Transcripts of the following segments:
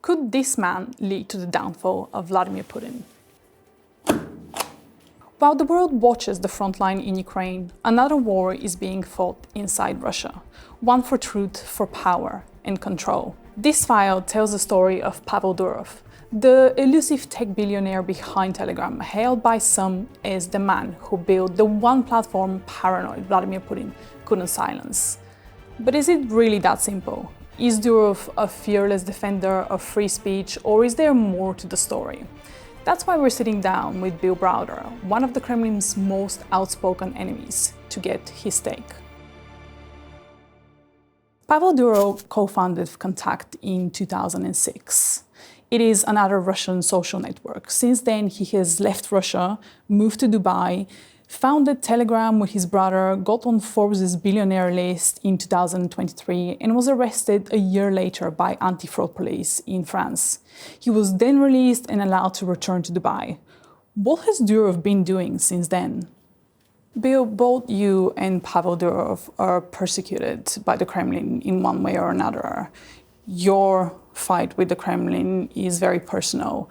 Could this man lead to the downfall of Vladimir Putin? While the world watches the front line in Ukraine, another war is being fought inside Russia, one for truth, for power and control. This file tells the story of Pavel Durov, the elusive tech billionaire behind Telegram, hailed by some as the man who built the one platform paranoid Vladimir Putin couldn't silence. But is it really that simple? Is Durov a fearless defender of free speech, or is there more to the story? That's why we're sitting down with Bill Browder, one of the Kremlin's most outspoken enemies, to get his take. Pavel Durov co-founded Contact in 2006. It is another Russian social network. Since then, he has left Russia, moved to Dubai, founded Telegram with his brother, got on Forbes' billionaire list in 2023, and was arrested a year later by anti-fraud police in France. He was then released and allowed to return to Dubai. What has Durov been doing since then? Bill, both you and Pavel Durov are persecuted by the Kremlin in one way or another. Your fight with the Kremlin is very personal.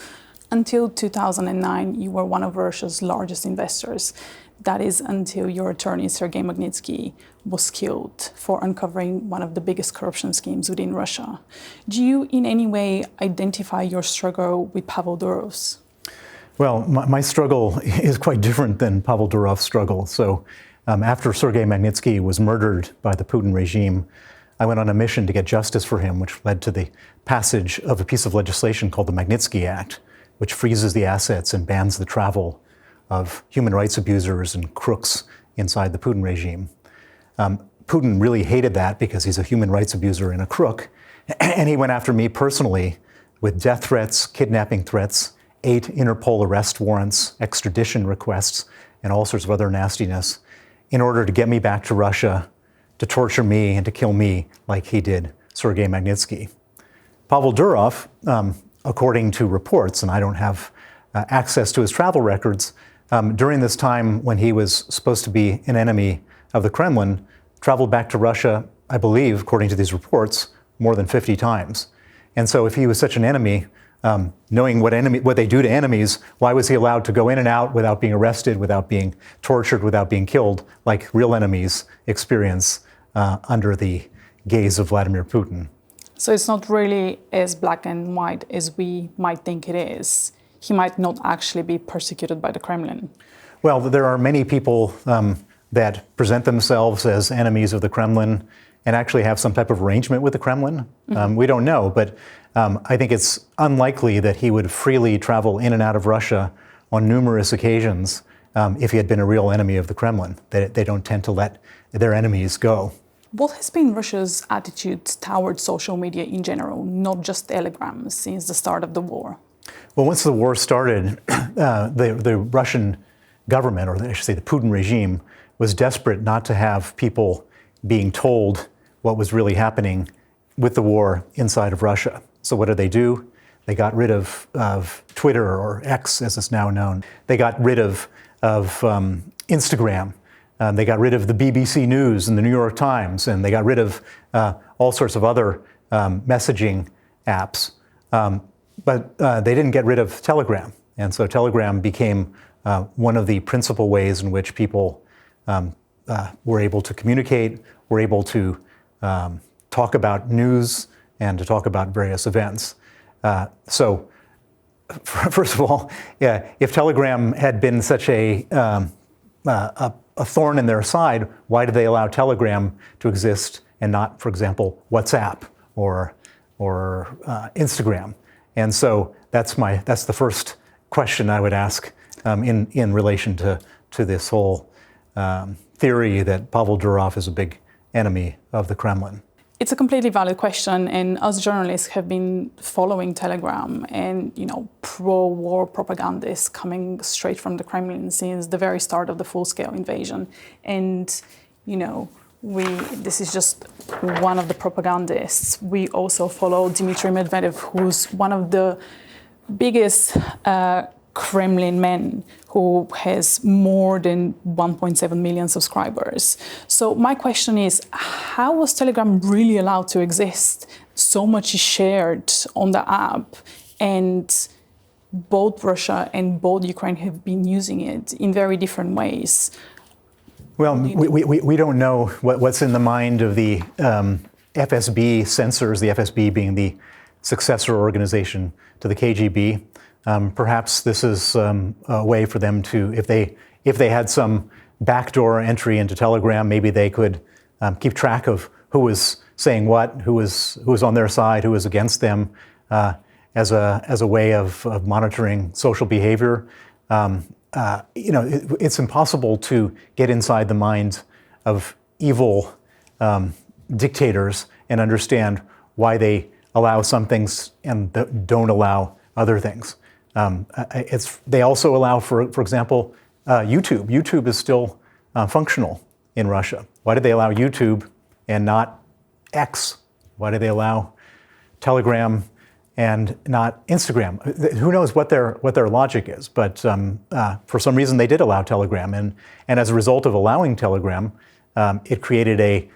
Until 2009, you were one of Russia's largest investors. That is until your attorney, Sergei Magnitsky, was killed for uncovering one of the biggest corruption schemes within Russia. Do you in any way identify your struggle with Pavel Durov's? Well, my struggle is quite different than Pavel Durov's struggle. So after Sergei Magnitsky was murdered by the Putin regime, I went on a mission to get justice for him, which led to the passage of a piece of legislation called the Magnitsky Act, which freezes the assets and bans the travel of human rights abusers and crooks inside the Putin regime. Putin really hated that because he's a human rights abuser and a crook, and he went after me personally with death threats, kidnapping threats, 8 Interpol arrest warrants, extradition requests, and all sorts of other nastiness in order to get me back to Russia, to torture me and to kill me like he did Sergei Magnitsky. Pavel Durov, according to reports, and I don't have access to his travel records, during this time when he was supposed to be an enemy of the Kremlin, traveled back to Russia, I believe, according to these reports, more than 50 times. And so if he was such an enemy, knowing what they do to enemies, why was he allowed to go in and out without being arrested, without being tortured, without being killed, like real enemies experience under the gaze of Vladimir Putin? So it's not really as black and white as we might think it is. He might not actually be persecuted by the Kremlin. Well, there are many people that present themselves as enemies of the Kremlin and actually have some type of arrangement with the Kremlin. We don't know, but I think it's unlikely that he would freely travel in and out of Russia on numerous occasions if he had been a real enemy of the Kremlin. They don't tend to let their enemies go. What has been Russia's attitude towards social media in general, not just Telegram, since the start of the war? Well, once the war started, the Russian government, or I should say the Putin regime, was desperate not to have people being told what was really happening with the war inside of Russia. So what did they do? They got rid of Twitter, or X as it's now known. They got rid of Instagram. They got rid of the BBC News and the New York Times, and they got rid of all sorts of other messaging apps. But they didn't get rid of Telegram. And so Telegram became one of the principal ways in which people were able to communicate, were able to talk about news and to talk about various events. So first of all, if Telegram had been such a thorn in their side, why did they allow Telegram to exist and not, for example, WhatsApp or Instagram? And so that's the first question I would ask in relation to this whole theory that Pavel Durov is a big enemy of the Kremlin. It's a completely valid question, and us journalists have been following Telegram and, pro-war propagandists coming straight from the Kremlin since the very start of the full-scale invasion. And, this is just one of the propagandists. We also follow Dmitry Medvedev, who's one of the biggest Kremlin man who has more than 1.7 million subscribers. So my question is, how was Telegram really allowed to exist? So much is shared on the app, and both Russia and both Ukraine have been using it in very different ways. Well, we don't know what's in the mind of the FSB censors, the FSB being the successor organization to the KGB. Perhaps this is a way for them to, if they had some backdoor entry into Telegram, maybe they could keep track of who was saying what, who was on their side, who was against them, as a way of monitoring social behavior. It's impossible to get inside the minds of evil dictators and understand why they allow some things and don't allow other things. They also allow, for example, YouTube. YouTube is still functional in Russia. Why did they allow YouTube and not X? Why did they allow Telegram and not Instagram? Who knows what their logic is? But for some reason, they did allow Telegram, and as a result of allowing Telegram, it created a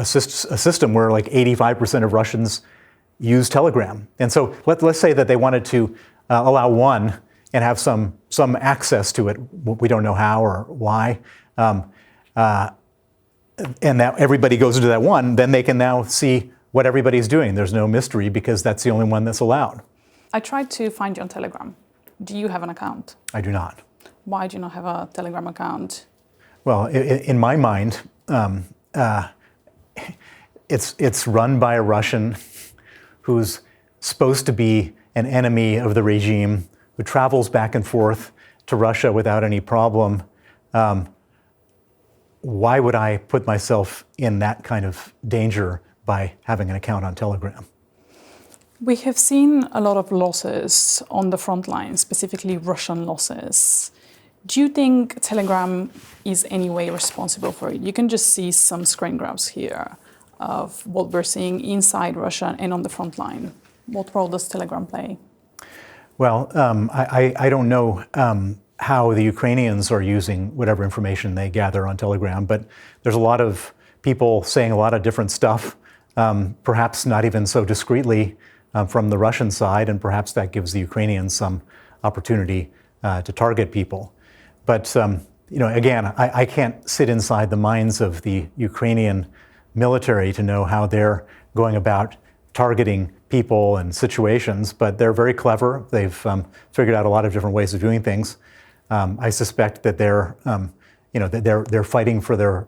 system where like 85% of Russians use Telegram. And so let's say that they wanted to allow one and have some access to it. We don't know how or why. And that everybody goes into that one, then they can now see what everybody's doing. There's no mystery because that's the only one that's allowed. I tried to find you on Telegram. Do you have an account? I do not. Why do you not have a Telegram account? Well, in my mind, it's run by a Russian who's supposed to be an enemy of the regime, who travels back and forth to Russia without any problem. Why would I put myself in that kind of danger by having an account on Telegram? We have seen a lot of losses on the front line, specifically Russian losses. Do you think Telegram is any way responsible for it? You can just see some screen grabs here of what we're seeing inside Russia and on the front line. What role does Telegram play? Well, I don't know how the Ukrainians are using whatever information they gather on Telegram, but there's a lot of people saying a lot of different stuff, perhaps not even so discreetly from the Russian side, and perhaps that gives the Ukrainians some opportunity to target people. But again, I can't sit inside the minds of the Ukrainian military to know how they're going about targeting people and situations, but they're very clever. They've figured out a lot of different ways of doing things. I suspect that they're fighting for their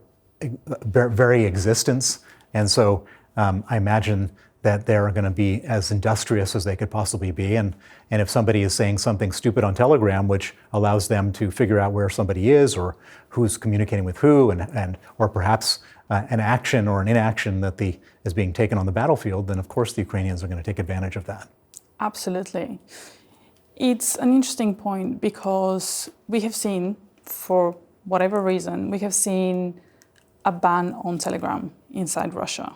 very existence, and so I imagine that they're going to be as industrious as they could possibly be. And if somebody is saying something stupid on Telegram, which allows them to figure out where somebody is or who's communicating with who, or perhaps an action or an inaction that is being taken on the battlefield, then of course the Ukrainians are going to take advantage of that. Absolutely. It's an interesting point because we have seen, for whatever reason, we have seen a ban on Telegram inside Russia.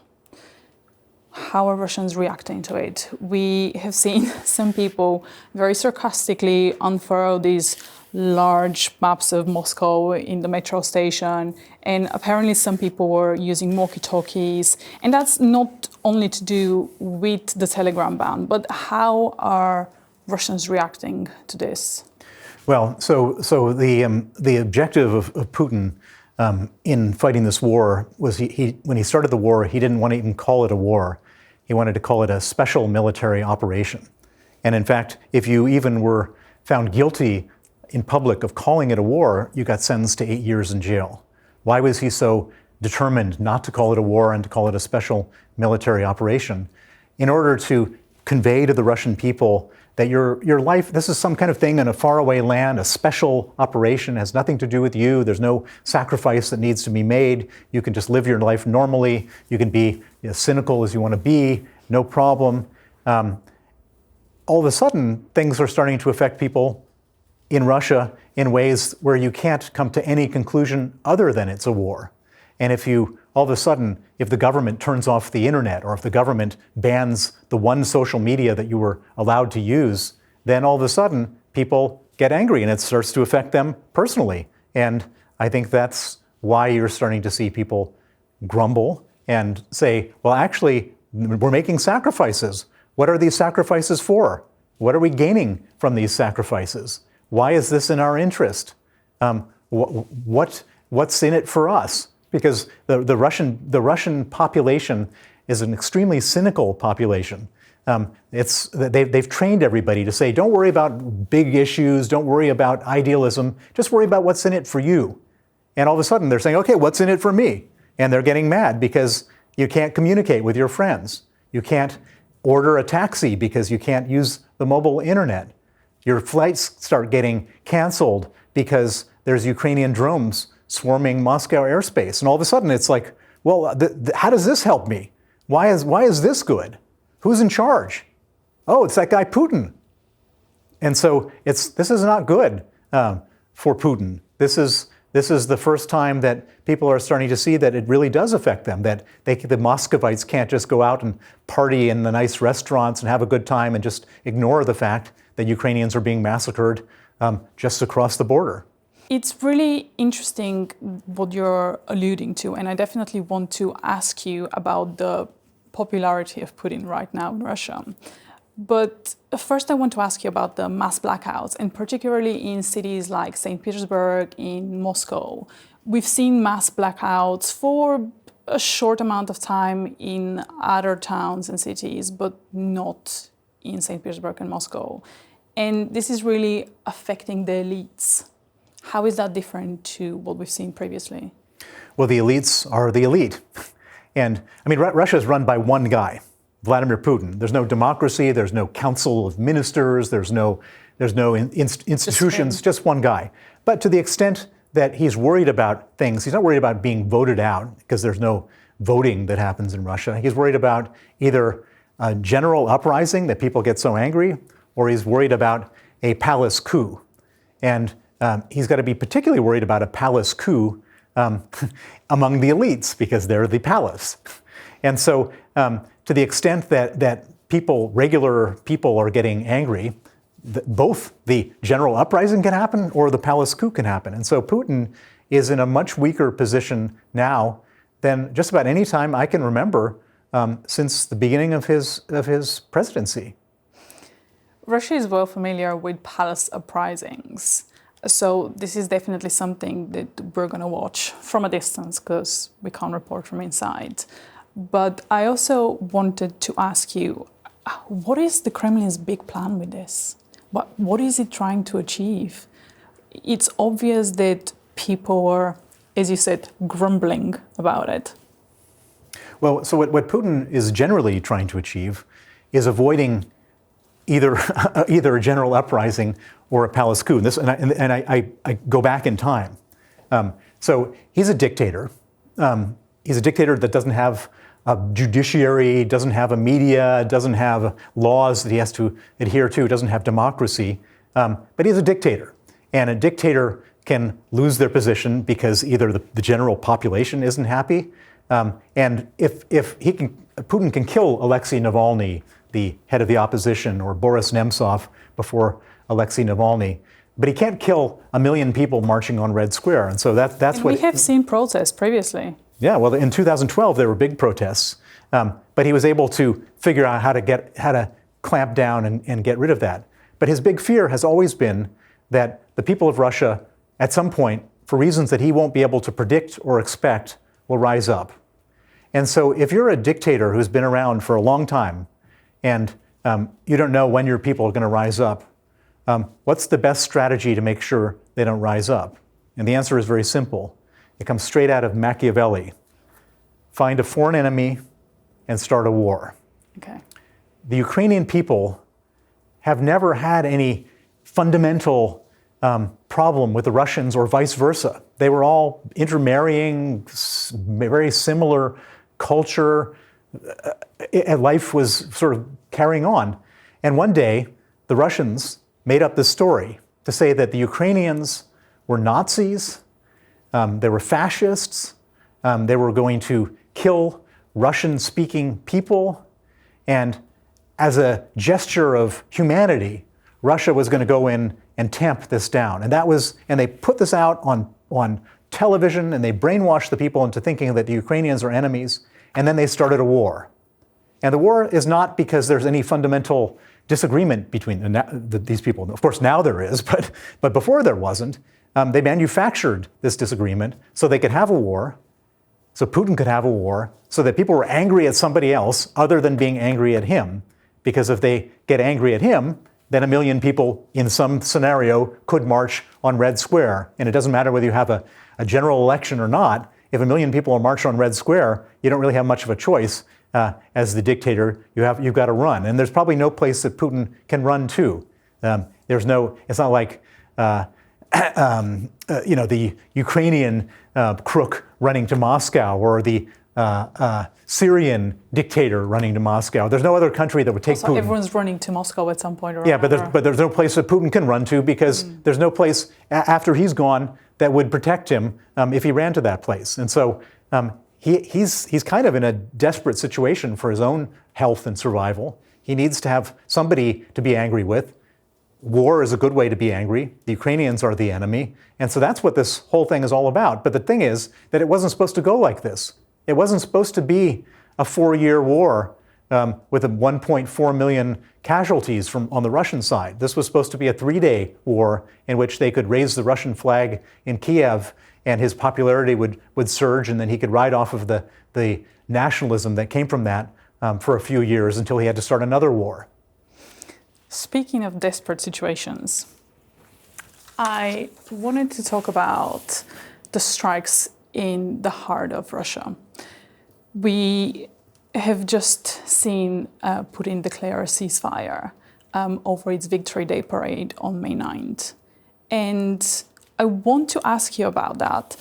How are Russians reacting to it? We have seen some people very sarcastically unfurl these large maps of Moscow in the metro station, and apparently some people were using walkie-talkies. And that's not only to do with the Telegram ban, but how are Russians reacting to this? Well, so the objective of Putin in fighting this war was when he started the war, he didn't want to even call it a war. He wanted to call it a special military operation. And in fact, if you even were found guilty in public of calling it a war, you got sentenced to 8 years in jail. Why was he so determined not to call it a war and to call it a special military operation? In order to convey to the Russian people that your life, this is some kind of thing in a faraway land, a special operation, has nothing to do with you. There's no sacrifice that needs to be made. You can just live your life normally. You can be as cynical as you want to be, no problem. All of a sudden, things are starting to affect people in Russia in ways where you can't come to any conclusion other than it's a war. And if all of a sudden, if the government turns off the internet, or if the government bans the one social media that you were allowed to use, then all of a sudden people get angry and it starts to affect them personally. And I think that's why you're starting to see people grumble and say, well, actually, we're making sacrifices. What are these sacrifices for? What are we gaining from these sacrifices? Why is this in our interest? What's in it for us? Because the Russian population is an extremely cynical population. They've trained everybody to say, don't worry about big issues, don't worry about idealism, just worry about what's in it for you. And all of a sudden they're saying, okay, what's in it for me? And they're getting mad because you can't communicate with your friends. You can't order a taxi because you can't use the mobile internet. Your flights start getting canceled because there's Ukrainian drones swarming Moscow airspace. And all of a sudden it's like, well, how does this help me? Why is this good? Who's in charge? Oh, it's that guy Putin. And so this is not good for Putin. This is the first time that people are starting to see that it really does affect them, that the Muscovites can't just go out and party in the nice restaurants and have a good time and just ignore the fact that Ukrainians are being massacred just across the border. It's really interesting what you're alluding to, and I definitely want to ask you about the popularity of Putin right now in Russia. But first I want to ask you about the mass blackouts, and particularly in cities like St. Petersburg, in Moscow. We've seen mass blackouts for a short amount of time in other towns and cities, but not in St. Petersburg and Moscow. And this is really affecting the elites. How is that different to what we've seen previously? Well, the elites are the elite. And I mean, Russia is run by one guy, Vladimir Putin. There's no democracy, there's no council of ministers, there's no institutions, just one guy. But to the extent that he's worried about things, he's not worried about being voted out, because there's no voting that happens in Russia. He's worried about either a general uprising that people get so angry, or he's worried about a palace coup. And he's got to be particularly worried about a palace coup among the elites, because they're the palace. And so to the extent that regular people are getting angry, both the general uprising can happen or the palace coup can happen. And so Putin is in a much weaker position now than just about any time I can remember since the beginning of his presidency. Russia is well familiar with palace uprisings. So this is definitely something that we're going to watch from a distance because we can't report from inside. But I also wanted to ask you, what is the Kremlin's big plan with this? What is it trying to achieve? It's obvious that people are, as you said, grumbling about it. Well, so what Putin is generally trying to achieve is avoiding either a general uprising or a palace coup. And I go back in time. So he's a dictator. He's a dictator that doesn't have a judiciary, doesn't have a media, doesn't have laws that he has to adhere to, doesn't have democracy. But he's a dictator. And a dictator can lose their position because either the general population isn't happy, and if Putin can kill Alexei Navalny, the head of the opposition, or Boris Nemtsov before Alexei Navalny, but he can't kill 1 million people marching on Red Square. And so that's what... We have seen protests previously. Yeah, well, in 2012, there were big protests, but he was able to figure out how to clamp down and get rid of that. But his big fear has always been that the people of Russia, at some point, for reasons that he won't be able to predict or expect, will rise up. And so if you're a dictator who's been around for a long time, and you don't know when your people are going to rise up, what's the best strategy to make sure they don't rise up? And the answer is very simple. It comes straight out of Machiavelli. Find a foreign enemy and start a war. Okay. The Ukrainian people have never had any fundamental problem with the Russians or vice versa. They were all intermarrying, very similar culture. Life was sort of carrying on. And one day, the Russians made up this story to say that the Ukrainians were Nazis, they were fascists, they were going to kill Russian-speaking people, and as a gesture of humanity, Russia was going to go in and tamp this down. And they put this out on television, and they brainwashed the people into thinking that the Ukrainians are enemies, and then they started a war. And the war is not because there's any fundamental disagreement between these people. Of course, now there is, but before there wasn't. They manufactured this disagreement so they could have a war, so Putin could have a war, so that people were angry at somebody else other than being angry at him. Because if they get angry at him, then 1 million people in some scenario could march on Red Square. And it doesn't matter whether you have a general election or not. If 1 million people march on Red Square, you don't really have much of a choice. As the dictator, you've got to run. And there's probably no place that Putin can run to. It's not like, the Ukrainian crook running to Moscow or the Syrian dictator running to Moscow. There's no other country that would take Putin. Everyone's running to Moscow at some point or Yeah, another. but there's no place that Putin can run to because there's no place after he's gone that would protect him if he ran to that place. And so he's kind of in a desperate situation for his own health and survival. He needs to have somebody to be angry with. War is a good way to be angry. The Ukrainians are the enemy. And so that's what this whole thing is all about. But the thing is that it wasn't supposed to go like this. It wasn't supposed to be a 4-year war with 1.4 million casualties on the Russian side. This was supposed to be a 3-day war in which they could raise the Russian flag in Kiev and his popularity would surge, and then he could ride off of the nationalism that came from that for a few years until he had to start another war. Speaking of desperate situations, I wanted to talk about the strikes in the heart of Russia. We have just seen Putin declare a ceasefire over its Victory Day parade on May 9th. And I want to ask you about that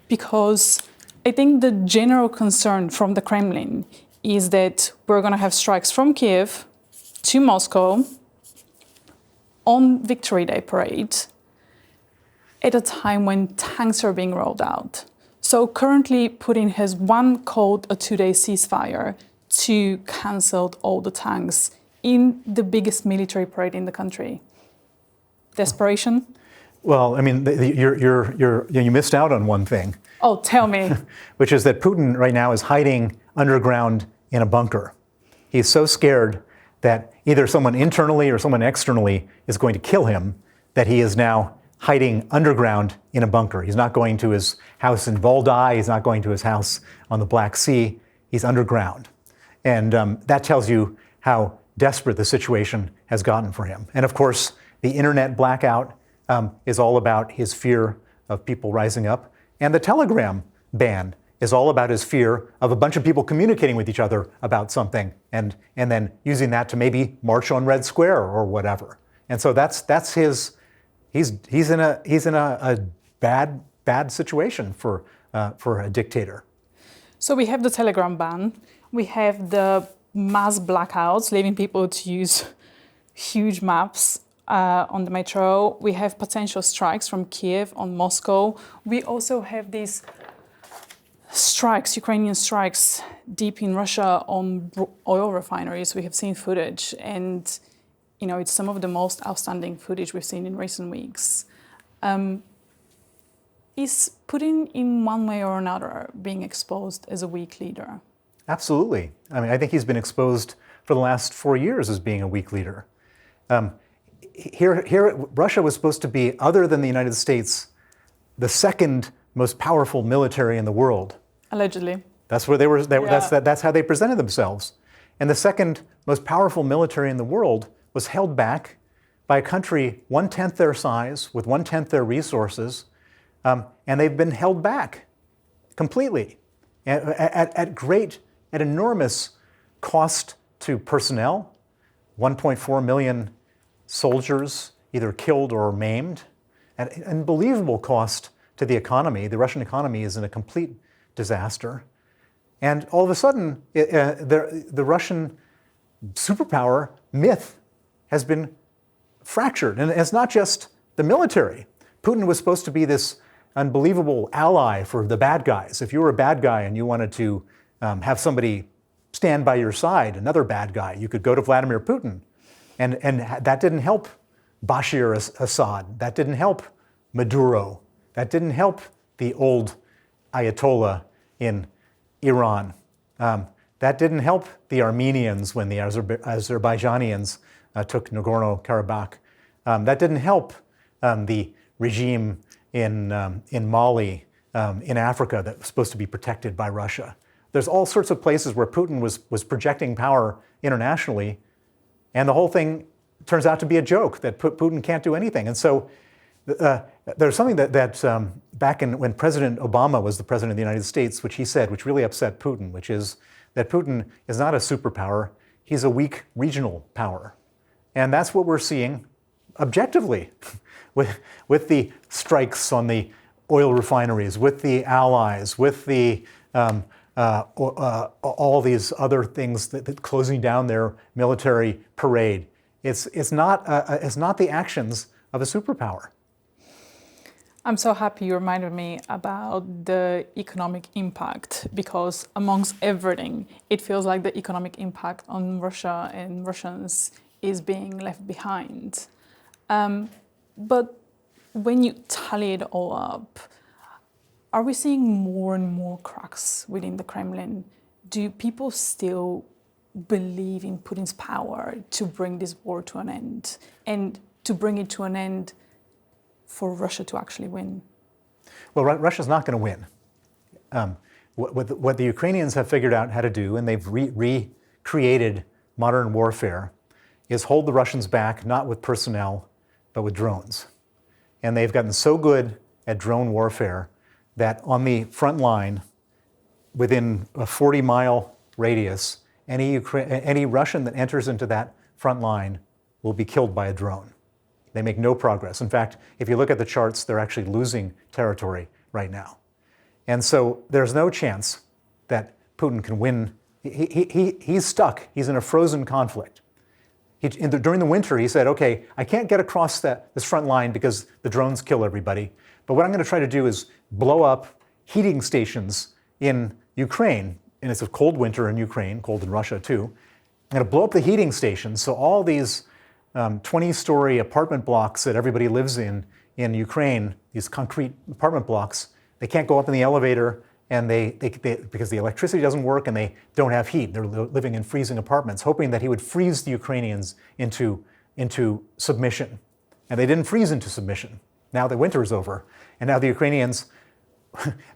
because I think the general concern from the Kremlin is that we're going to have strikes from Kiev to Moscow on Victory Day parade at a time when tanks are being rolled out. So currently Putin has called a 2-day ceasefire to cancel all the tanks in the biggest military parade in the country. Desperation? Well, I mean, you missed out on one thing. Oh, tell me. Which is that Putin right now is hiding underground in a bunker. He's so scared that either someone internally or someone externally is going to kill him that he is now hiding underground in a bunker. He's not going to his house in Valdai. He's not going to his house on the Black Sea. He's underground. And that tells you how desperate the situation has gotten for him. And of course, the internet blackout is all about his fear of people rising up. And the Telegram ban is all about his fear of a bunch of people communicating with each other about something and then using that to maybe march on Red Square or whatever. And so that's his, he's in a bad situation for a dictator. So we have the Telegram ban, we have the mass blackouts, leaving people to use huge maps on the metro. We have potential strikes from Kiev on Moscow. We also have these strikes, Ukrainian strikes, deep in Russia on oil refineries. We have seen footage, and it's some of the most outstanding footage we've seen in recent weeks. Is Putin, in one way or another, being exposed as a weak leader? Absolutely. I mean, I think he's been exposed for the last 4 years as being a weak leader. Here, Russia was supposed to be, other than the United States, the second most powerful military in the world. Allegedly. That's where they were. That's how they presented themselves. And the second most powerful military in the world was held back by a country 1/10 their size, with 1/10 their resources, and they've been held back completely at enormous cost to personnel. 1.4 million soldiers either killed or maimed, at an unbelievable cost to the economy. The Russian economy is in a complete disaster. And all of a sudden, the Russian superpower myth has been fractured. And it's not just the military. Putin was supposed to be this unbelievable ally for the bad guys. If you were a bad guy and you wanted to have somebody stand by your side, another bad guy, you could go to Vladimir Putin. And that didn't help Bashar Assad. That didn't help Maduro. That didn't help the old Ayatollah in Iran. That didn't help the Armenians when the Azerbaijanians took Nagorno-Karabakh. That didn't help the regime in Mali, in Africa, that was supposed to be protected by Russia. There's all sorts of places where Putin was projecting power internationally, and the whole thing turns out to be a joke, that Putin can't do anything. And so there's something that back when President Obama was the president of the United States, which he said, which really upset Putin, which is that Putin is not a superpower, he's a weak regional power. And that's what we're seeing objectively with the strikes on the oil refineries, with the allies, with the all these other things that closing down their military parade. It's not the actions of a superpower. I'm so happy you reminded me about the economic impact, because amongst everything, it feels like the economic impact on Russia and Russians is being left behind. But when you tally it all up, are we seeing more and more cracks within the Kremlin? Do people still believe in Putin's power to bring this war to an end, and to bring it to an end for Russia to actually win? Well, Russia's not going to win. What the Ukrainians have figured out how to do, and they've recreated modern warfare, is hold the Russians back, not with personnel, but with drones. And they've gotten so good at drone warfare that on the front line, within a 40-mile radius, any Russian that enters into that front line will be killed by a drone. They make no progress. In fact, if you look at the charts, they're actually losing territory right now. And so there's no chance that Putin can win. He's stuck. He's in a frozen conflict. During the winter, he said, okay, I can't get across this front line because the drones kill everybody. But what I'm going to try to do is blow up heating stations in Ukraine. And it's a cold winter in Ukraine, cold in Russia too. I'm going to blow up the heating stations, so all these 20-story apartment blocks that everybody lives in Ukraine, these concrete apartment blocks, they can't go up in the elevator, and they because the electricity doesn't work and they don't have heat. They're living in freezing apartments, hoping that he would freeze the Ukrainians into submission. And they didn't freeze into submission. Now the winter is over, and now the Ukrainians,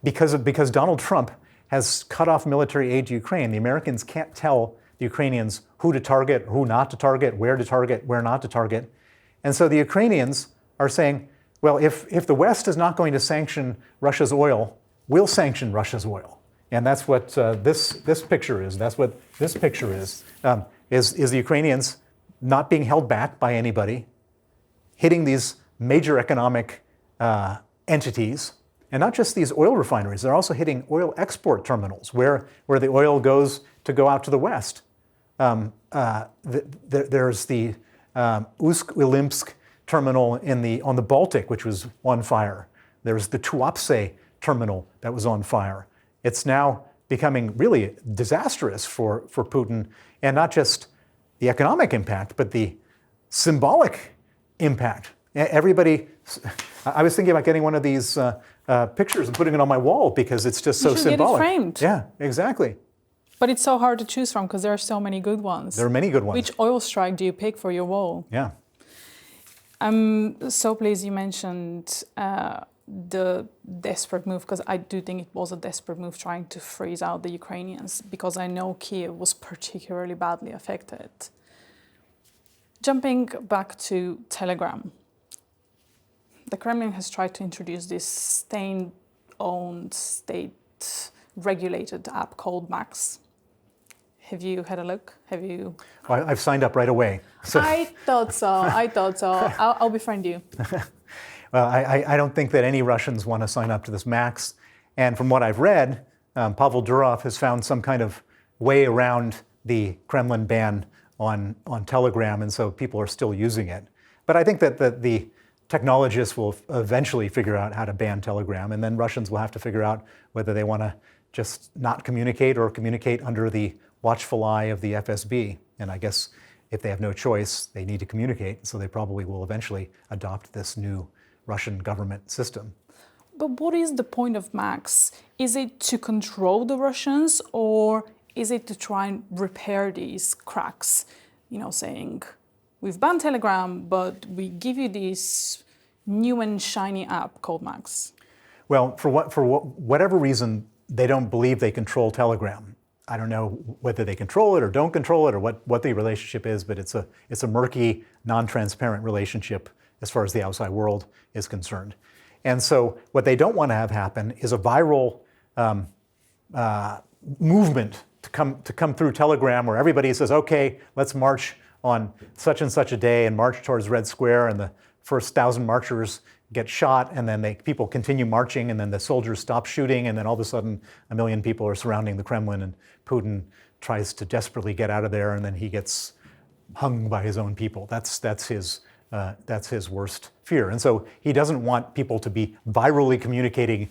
because Donald Trump has cut off military aid to Ukraine, the Americans can't tell the Ukrainians who to target, who not to target, where not to target. And so the Ukrainians are saying, well, if the West is not going to sanction Russia's oil, we'll sanction Russia's oil. And that's what this picture is. That's what this picture is the Ukrainians not being held back by anybody, hitting these major economic entities, and not just these oil refineries. They're also hitting oil export terminals where the oil goes to go out to the West. There's the Ust-Ilimsk terminal on the Baltic, which was on fire. There's the Tuapse terminal that was on fire. It's now becoming really disastrous for Putin, and not just the economic impact, but the symbolic impact. Everybody, I was thinking about getting one of these pictures and putting it on my wall because it's just so symbolic. Get it framed. Yeah, exactly. But it's so hard to choose from because there are so many good ones. There are many good ones. Which oil strike do you pick for your wall? Yeah. I'm so pleased you mentioned the desperate move, because I do think it was a desperate move trying to freeze out the Ukrainians, because I know Kiev was particularly badly affected. Jumping back to Telegram. The Kremlin has tried to introduce this state-owned, state-regulated app called Max. Have you had a look? Have you? Well, I've signed up right away. So. I thought so. I'll befriend you. Well, I don't think that any Russians want to sign up to this Max. And from what I've read, Pavel Durov has found some kind of way around the Kremlin ban on Telegram, and so people are still using it. But I think that the technologists will eventually figure out how to ban Telegram, and then Russians will have to figure out whether they want to just not communicate or communicate under the watchful eye of the FSB. And I guess if they have no choice, they need to communicate. So they probably will eventually adopt this new Russian government system. But what is the point of Max? Is it to control the Russians, or is it to try and repair these cracks? Saying, we've banned Telegram, but we give you this new and shiny app called Max. Well, for whatever reason, they don't believe they control Telegram. I don't know whether they control it or don't control it or what the relationship is, but it's a murky, non-transparent relationship as far as the outside world is concerned. And so what they don't want to have happen is a viral movement to come through Telegram where everybody says, okay, let's march on such and such a day and march towards Red Square, and the first 1,000 marchers get shot, and then people continue marching, and then the soldiers stop shooting, and then all of a sudden 1 million people are surrounding the Kremlin, and Putin tries to desperately get out of there, and then he gets hung by his own people. That's his worst fear. And so he doesn't want people to be virally communicating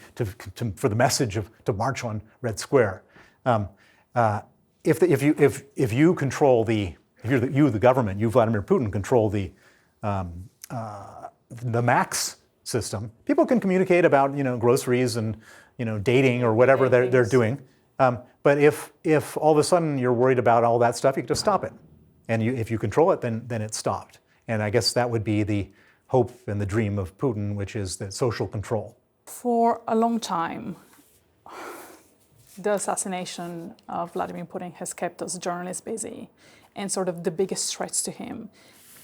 for the message to march on Red Square. If you control the government, you Vladimir Putin control the Max system, people can communicate about groceries and dating or whatever they're doing. But if all of a sudden you're worried about all that stuff, you can just stop it. And if you control it, then it's stopped. And I guess that would be the hope and the dream of Putin, which is that social control. For a long time, the assassination of Vladimir Putin has kept us journalists busy and sort of the biggest threats to him.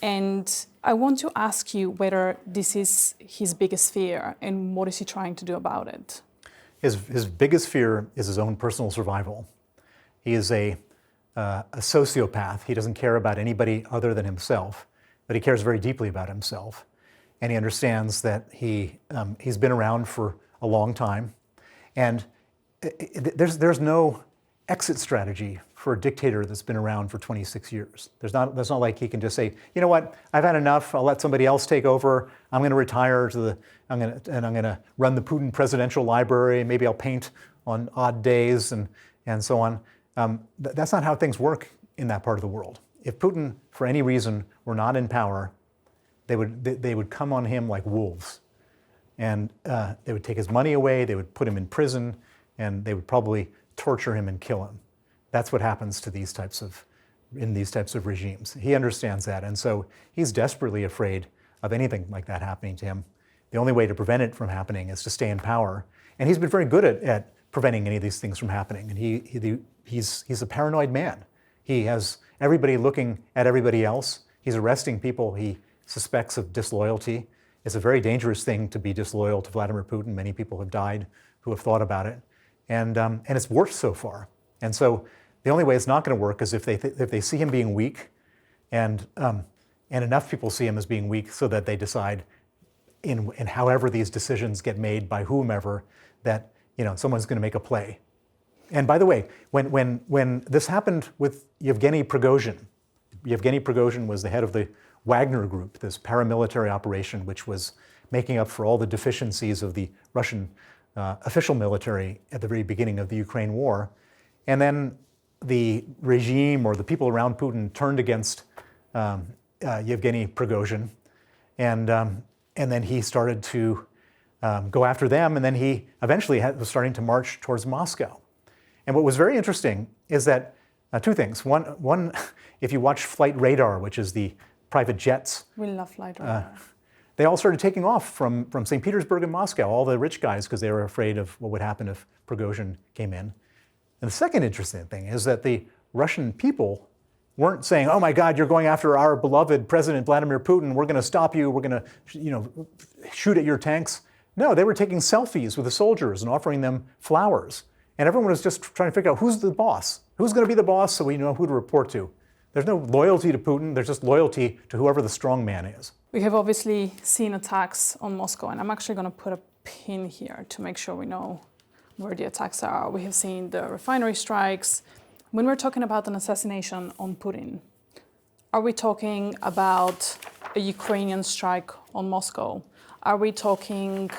And I want to ask you whether this is his biggest fear and what is he trying to do about it? His biggest fear is his own personal survival. He is a sociopath. He doesn't care about anybody other than himself, but he cares very deeply about himself. And he understands that he's been around for a long time. And there's no exit strategy for a dictator that's been around for 26 years. That's not like he can just say, you know what, I've had enough, I'll let somebody else take over, I'm going to retire I'm going to run the Putin Presidential Library, maybe I'll paint on odd days and so on. That's not how things work in that part of the world. If Putin, for any reason, were not in power, they would come on him like wolves. And they would take his money away, they would put him in prison, and they would probably torture him and kill him. That's what happens to these types of regimes. He understands that, and so he's desperately afraid of anything like that happening to him. The only way to prevent it from happening is to stay in power, and he's been very good at preventing any of these things from happening. And he's a paranoid man. He has everybody looking at everybody else. He's arresting people he suspects of disloyalty. It's a very dangerous thing to be disloyal to Vladimir Putin. Many people have died who have thought about it, and it's worked so far. And so the only way it's not going to work is if they see him being weak, and enough people see him as being weak so that they decide, in however these decisions get made by whomever, that someone's going to make a play. And by the way, when this happened with Yevgeny Prigozhin was the head of the Wagner Group, this paramilitary operation which was making up for all the deficiencies of the Russian official military at the very beginning of the Ukraine war. And then the regime or the people around Putin turned against Yevgeny Prigozhin, and then he started to go after them, and then he eventually was starting to march towards Moscow. And what was very interesting is that two things. One, if you watch Flight Radar, which is the private jets, we love Flight Radar. They all started taking off from St. Petersburg and Moscow, all the rich guys, because they were afraid of what would happen if Prigozhin came in. And the second interesting thing is that the Russian people weren't saying, oh my God, you're going after our beloved President Vladimir Putin, we're going to stop you, we're going to shoot at your tanks. No, they were taking selfies with the soldiers and offering them flowers. And everyone was just trying to figure out who's the boss, who's going to be the boss so we know who to report to. There's no loyalty to Putin, there's just loyalty to whoever the strong man is. We have obviously seen attacks on Moscow, and I'm actually going to put a pin here to make sure we know where the attacks are. We have seen the refinery strikes. When we're talking about an assassination on Putin, are we talking about a Ukrainian strike on Moscow? Are we talking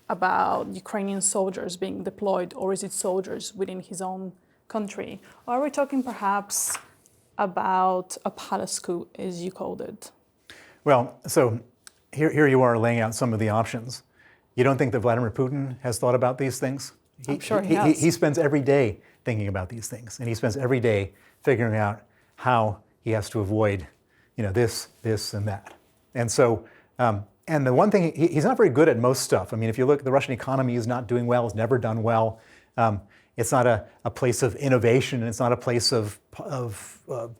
about Ukrainian soldiers being deployed, or is it soldiers within his own country? Or are we talking perhaps about a palace coup, as you called it? Well, so here you are laying out some of the options. You don't think that Vladimir Putin has thought about these things? I'm sure he has. He spends every day thinking about these things, and he spends every day figuring out how he has to avoid, this, and that. And so, and the one thing, he's not very good at most stuff. I mean, if you look, the Russian economy is not doing well, it's never done well. It's not a place of innovation, it's not a place of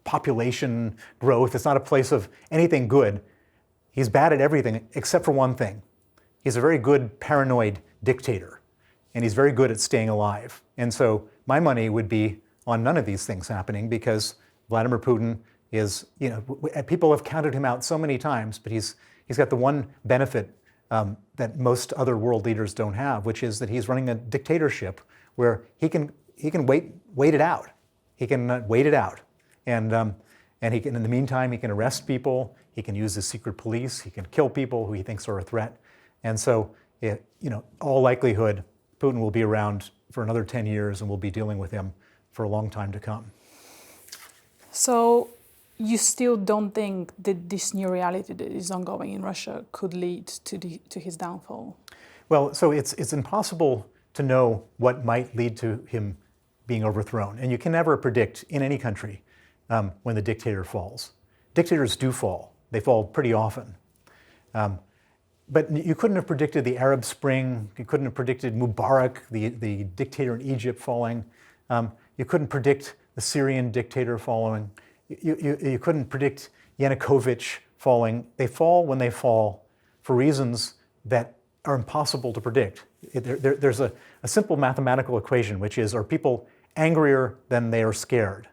population growth, it's not a place of anything good. He's bad at everything except for one thing. He's a very good paranoid dictator, and he's very good at staying alive. And so my money would be on none of these things happening, because Vladimir Putin is, people have counted him out so many times, but he's got the one benefit that most other world leaders don't have, which is that he's running a dictatorship where he can wait it out. He can wait it out, and he can, in the meantime, he can arrest people. He can use his secret police. He can kill people who he thinks are a threat. And so, all likelihood, Putin will be around for another 10 years, and we'll be dealing with him for a long time to come. So you still don't think that this new reality that is ongoing in Russia could lead to his downfall? Well, so it's impossible to know what might lead to him being overthrown. And you can never predict in any country when the dictator falls. Dictators do fall. They fall pretty often. But you couldn't have predicted the Arab Spring. You couldn't have predicted Mubarak, the dictator in Egypt, falling. You couldn't predict the Syrian dictator falling. You couldn't predict Yanukovych falling. They fall when they fall for reasons that are impossible to predict. There's a simple mathematical equation, which is, are people angrier than they are scared?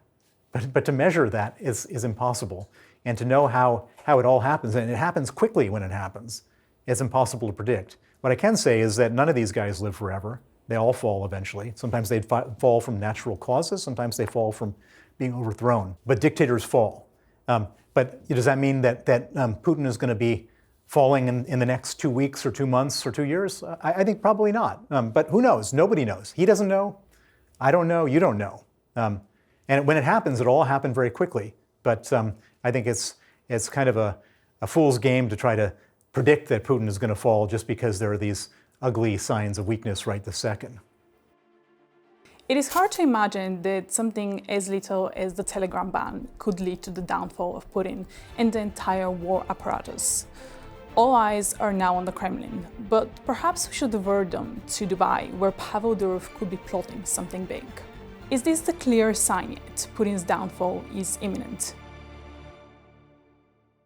But to measure that is impossible. And to know how it all happens, and it happens quickly when it happens, it's impossible to predict. What I can say is that none of these guys live forever. They all fall eventually. Sometimes they fall from natural causes, sometimes they fall from being overthrown. But dictators fall. But does that mean that Putin is going to be falling in the next 2 weeks or 2 months or 2 years? I think probably not. But who knows? Nobody knows. He doesn't know. I don't know. You don't know. And when it happens, it'll all happen very quickly. But I think it's kind of a fool's game to try to predict that Putin is going to fall just because there are these ugly signs of weakness right this second. It is hard to imagine that something as little as the Telegram ban could lead to the downfall of Putin and the entire war apparatus. All eyes are now on the Kremlin, but perhaps we should divert them to Dubai, where Pavel Durov could be plotting something big. Is this the clear sign yet Putin's downfall is imminent?